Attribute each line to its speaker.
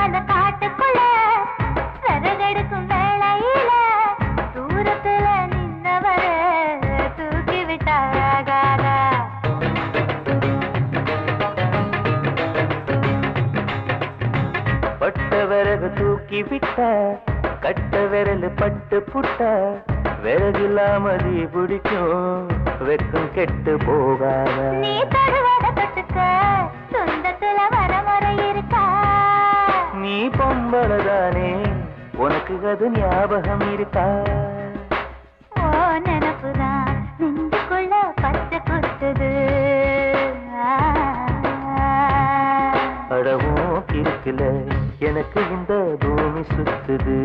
Speaker 1: அந்த காட்டுக்குள்ள சரகெடுக்கும் வேளையில தூரத்துல நின்னவர தூக்கி விட்டாகாத.
Speaker 2: பட்ட விறகு தூக்கி விட்ட கட்ட விரல் பட்டு புட்ட விறகில்லாம தீ பிடிக்கும் வெக்கம் கெட்டு போகாத.
Speaker 1: நீ தருவத தொட்டுக்க சொந்தத்துல வரமுறை இருக்கா?
Speaker 2: நீ பொம்பளதானே உனக்கு அது ஞாபகம் இருக்கா?
Speaker 1: ஓ நினப்புதான் நெஞ்சுக்குள்ள பச்சை குத்துது.
Speaker 2: அடவும் இருக்குல எனக்கு இந்த பூமி சுத்துது.